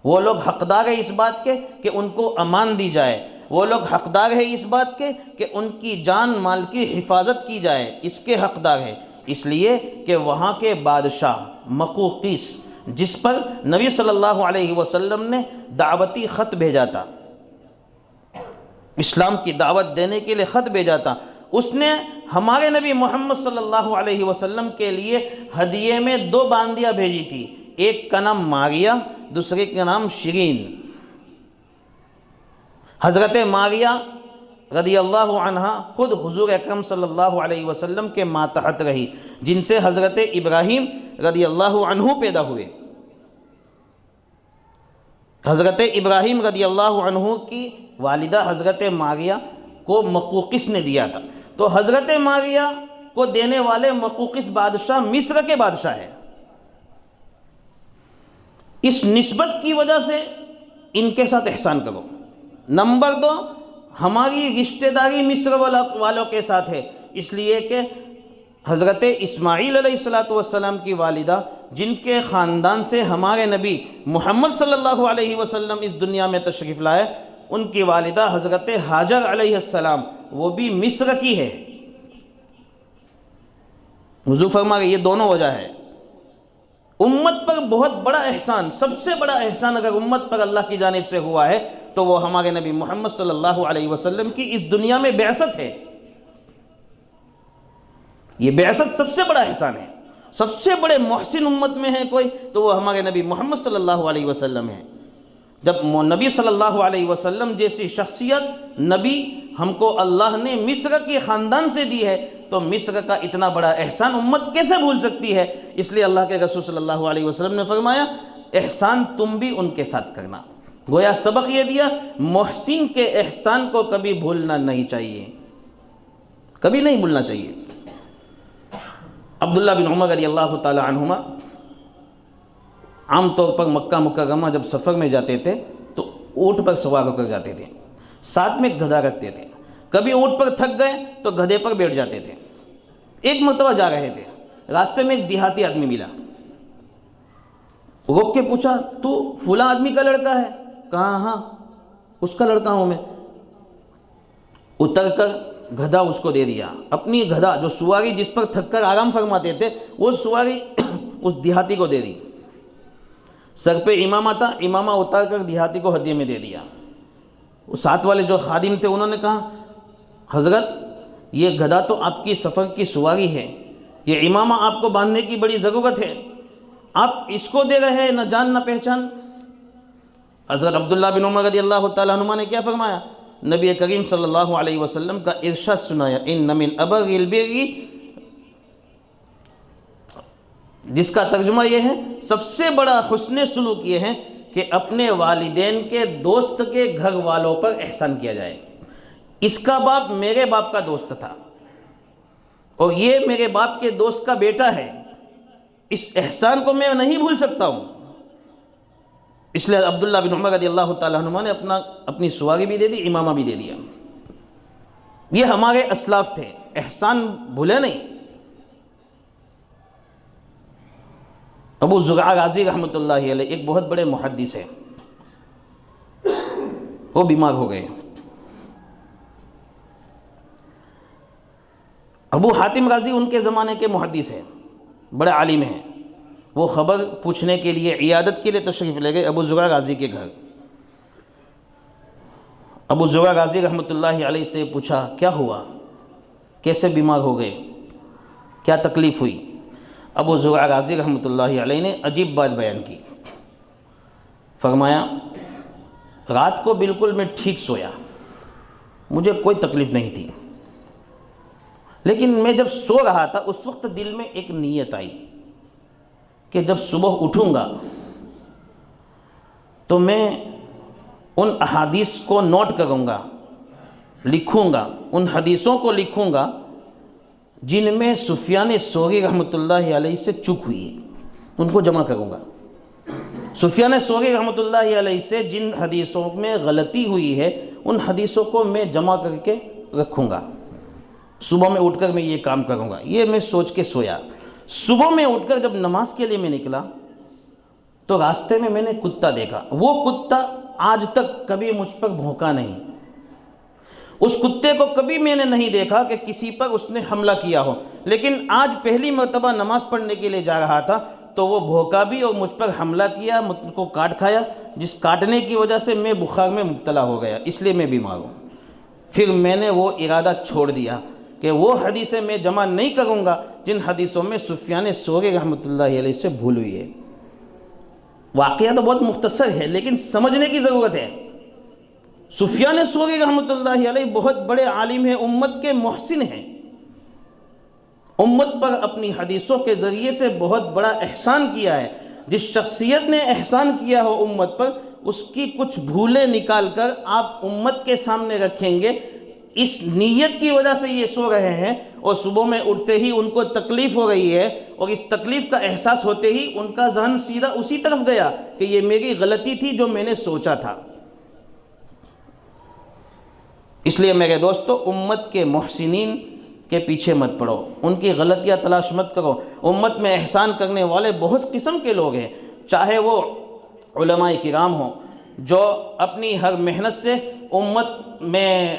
S3: وہ لوگ حقدار ہیں اس بات کے کہ ان کو امان دی جائے, وہ لوگ حقدار ہیں اس بات کے کہ ان کی جان مال کی حفاظت کی جائے, اس کے حقدار ہیں. اس لیے کہ وہاں کے بادشاہ مقوقیس جس پر نبی صلی اللہ علیہ وسلم نے دعوتی خط بھیجا تھا, اسلام کی دعوت دینے کے لیے خط بھیجا تھا, اس نے ہمارے نبی محمد صلی اللہ علیہ وسلم کے لیے ہدیے میں 2 باندیاں بھیجی تھی. ایک کا نام ماریہ, دوسرے کا نام شرین. حضرت ماریہ رضی اللہ عنہا خود حضور اکرم صلی اللہ علیہ وسلم کے ماتحت رہی، جن سے حضرت ابراہیم رضی اللہ عنہ پیدا ہوئے۔ حضرت ابراہیم رضی اللہ عنہ کی والدہ حضرت ماریہ کو مقوقس نے دیا تھا، تو حضرت ماریہ کو دینے والے مقوقس بادشاہ مصر کے بادشاہ ہیں۔ اس نسبت کی وجہ سے ان کے ساتھ احسان کرو۔ نمبر 2، ہماری رشتہ داری مصر والوں کے ساتھ ہے، اس لیے کہ حضرت اسماعیل علیہ السلام کی والدہ، جن کے خاندان سے ہمارے نبی محمد صلی اللہ علیہ وسلم اس دنیا میں تشریف لائے، ان کی والدہ حضرت ہاجر علیہ السلام وہ بھی مصر کی ہے۔ حضور فرما رہے یہ دونوں وجہ ہے۔ امت پر بہت بڑا احسان، سب سے بڑا احسان اگر امت پر اللہ کی جانب سے ہوا ہے تو وہ ہمارے نبی محمد صلی اللہ علیہ وسلم کی اس دنیا میں بعثت ہے۔ یہ بعثت سب سے بڑا احسان ہے۔ سب سے بڑے محسن امت میں ہے کوئی تو وہ ہمارے نبی محمد صلی اللہ علیہ وسلم ہے۔ جب نبی صلی اللہ علیہ وسلم جیسی شخصیت نبی ہم کو اللہ نے مصر کے خاندان سے دی ہے تو مصر کا اتنا بڑا احسان امت کیسے بھول سکتی ہے؟ اس لیے اللہ کے رسول صلی اللہ علیہ وسلم نے فرمایا احسان تم بھی ان کے ساتھ کرنا۔ گویا سبق یہ دیا محسن کے احسان کو کبھی بھولنا نہیں چاہیے، کبھی نہیں بھولنا چاہیے۔ عبداللہ بن عمر رضی اللہ تعالی عنہما عام طور پر مکہ مکرمہ جب سفر میں جاتے تھے تو اونٹ پر سوار ہو کر جاتے تھے، ساتھ میں گدھا رکھتے تھے۔ کبھی اونٹ پر تھک گئے تو گدھے پر بیٹھ جاتے تھے۔ ایک مرتبہ جا رہے تھے، راستے میں ایک دیہاتی آدمی ملا، روک کے پوچھا تو فلاں آدمی کا لڑکا ہے؟ کہا ہاں اس کا لڑکا ہوں میں۔ اتر کر گدھا اس کو دے دیا، اپنی گدھا جو سواری جس پر تھک کر آرام فرماتے تھے وہ سواری اس دیہاتی کو دے دی۔ سر پہ امامہ تھا، امامہ اتار کر دیہاتی کو ہدیے میں دے دیا۔ وہ ساتھ والے جو خادم تھے انہوں نے کہا حضرت یہ گدھا تو آپ کی سفر کی سواری ہے، یہ امامہ آپ کو باندھنے کی بڑی ضرورت ہے، آپ اس کو دے رہے ہیں نہ جان نہ پہچان۔ حضرت عبداللہ بن عمر رضی اللہ تعالیٰ عنہ نے کیا فرمایا؟ نبی کریم صلی اللہ علیہ وسلم کا ارشاد سنایا ان من ابر البر، جس کا ترجمہ یہ ہے سب سے بڑا حسن سلوک یہ ہے کہ اپنے والدین کے دوست کے گھر والوں پر احسان کیا جائے۔ اس کا باپ میرے باپ کا دوست تھا اور یہ میرے باپ کے دوست کا بیٹا ہے، اس احسان کو میں نہیں بھول سکتا ہوں۔ اس لیے عبداللہ بن عمر رضی اللہ تعالیٰ عنہ نے اپنی سواری بھی دے دی، امامہ بھی دے دیا۔ یہ ہمارے اسلاف تھے، احسان بھولے نہیں۔ ابو زرع رازی رحمۃ اللہ علیہ ایک بہت بڑے محدث ہیں، وہ بیمار ہو گئے۔ ابو حاتم رازی ان کے زمانے کے محدث ہیں، بڑے عالم ہیں۔ وہ خبر پوچھنے کے لیے عیادت کے لیے تشریف لے گئے ابو زرع رازی کے گھر۔ ابو زرع رازی رحمۃ اللہ علیہ سے پوچھا کیا ہوا، کیسے بیمار ہو گئے، کیا تکلیف ہوئی؟ ابو زرع رازی رحمۃ اللہ علیہ نے عجیب بات بیان کی۔ فرمایا رات کو بالکل میں ٹھیک سویا، مجھے کوئی تکلیف نہیں تھی، لیکن میں جب سو رہا تھا اس وقت دل میں ایک نیت آئی کہ جب صبح اٹھوں گا تو میں ان احادیث کو نوٹ کروں گا، لکھوں گا، ان حدیثوں کو لکھوں گا جن میں سفیان ثوری رحمۃ اللہ علیہ سے چوک ہوئی ہے، ان کو جمع کروں گا۔ سفیان ثوری رحمۃ اللہ علیہ سے جن حدیثوں میں غلطی ہوئی ہے ان حدیثوں کو میں جمع کر کے رکھوں گا، صبح میں اٹھ کر میں یہ کام کروں گا۔ یہ میں سوچ کے سویا۔ صبح میں اٹھ کر جب نماز کے لیے میں نکلا تو راستے میں نے کتا دیکھا۔ وہ کتا آج تک کبھی مجھ پر بھونکا نہیں، اس کتے کو کبھی میں نے نہیں دیکھا کہ کسی پر اس نے حملہ کیا ہو، لیکن آج پہلی مرتبہ نماز پڑھنے کے لیے جا رہا تھا تو وہ بھونکا بھی اور مجھ پر حملہ کیا، مجھ کو کاٹ کھایا، جس کاٹنے کی وجہ سے میں بخار میں مبتلا ہو گیا، اس لیے میں بیمار ہوں۔ پھر میں نے وہ ارادہ چھوڑ دیا کہ وہ حدیثیں میں جمع نہیں کروں گا جن حدیثوں میں سفیان ثوری رحمۃ اللہ علیہ سے بھول ہوئی ہے۔ واقعہ تو بہت مختصر ہے لیکن سمجھنے کی ضرورت ہے۔ سفیان ثوری رحمۃ اللہ علیہ بہت بڑے عالم ہیں، امت کے محسن ہیں، امت پر اپنی حدیثوں کے ذریعے سے بہت بڑا احسان کیا ہے۔ جس شخصیت نے احسان کیا ہو امت پر، اس کی کچھ بھولیں نکال کر آپ امت کے سامنے رکھیں گے، اس نیت کی وجہ سے یہ سو رہے ہیں اور صبح میں اٹھتے ہی ان کو تکلیف ہو رہی ہے، اور اس تکلیف کا احساس ہوتے ہی ان کا ذہن سیدھا اسی طرف گیا کہ یہ میری غلطی تھی جو میں نے سوچا تھا۔ اس لیے میرے دوستو، امت کے محسنین کے پیچھے مت پڑو، ان کی غلطیاں تلاش مت کرو۔ امت میں احسان کرنے والے بہت قسم کے لوگ ہیں، چاہے وہ علماء کرام ہوں جو اپنی ہر محنت سے امت میں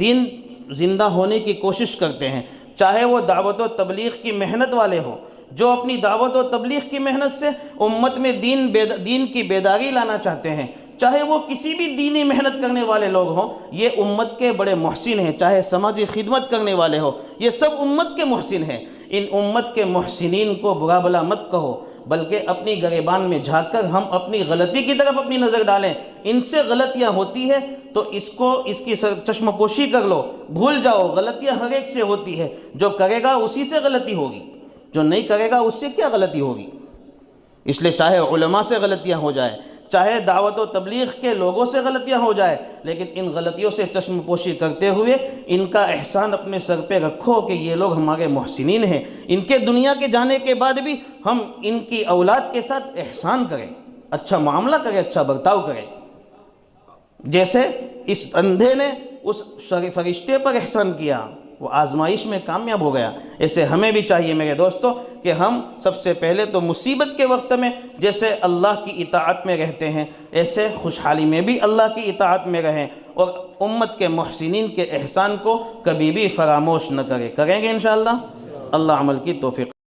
S3: دین زندہ ہونے کی کوشش کرتے ہیں، چاہے وہ دعوت و تبلیغ کی محنت والے ہوں جو اپنی دعوت و تبلیغ کی محنت سے امت میں دین کی بیداری لانا چاہتے ہیں، چاہے وہ کسی بھی دینی محنت کرنے والے لوگ ہوں، یہ امت کے بڑے محسن ہیں، چاہے سماجی خدمت کرنے والے ہوں، یہ سب امت کے محسن ہیں۔ ان امت کے محسنین کو برا بھلا مت کہو، بلکہ اپنی گریبان میں جھانک کر ہم اپنی غلطی کی طرف اپنی نظر ڈالیں۔ ان سے غلطیاں ہوتی ہے تو اس کی چشم پوشی کر لو، بھول جاؤ، غلطیاں ہر ایک سے ہوتی ہے، جو کرے گا اسی سے غلطی ہوگی، جو نہیں کرے گا اس سے کیا غلطی ہوگی۔ اس لیے چاہے علماء سے غلطیاں ہو جائے، چاہے دعوت و تبلیغ کے لوگوں سے غلطیاں ہو جائے، لیکن ان غلطیوں سے چشم پوشی کرتے ہوئے ان کا احسان اپنے سر پہ رکھو کہ یہ لوگ ہمارے محسنین ہیں، ان کے دنیا کے جانے کے بعد بھی ہم ان کی اولاد کے ساتھ احسان کریں، اچھا معاملہ کریں، اچھا برتاؤ کریں۔ جیسے اس اندھے نے اس فرشتے پر احسان کیا، وہ آزمائش میں کامیاب ہو گیا، ایسے ہمیں بھی چاہیے میرے دوستو کہ ہم سب سے پہلے تو مصیبت کے وقت میں جیسے اللہ کی اطاعت میں رہتے ہیں، ایسے خوشحالی میں بھی اللہ کی اطاعت میں رہیں، اور امت کے محسنین کے احسان کو کبھی بھی فراموش نہ کریں گے انشاءاللہ۔ اللہ عمل کی توفیق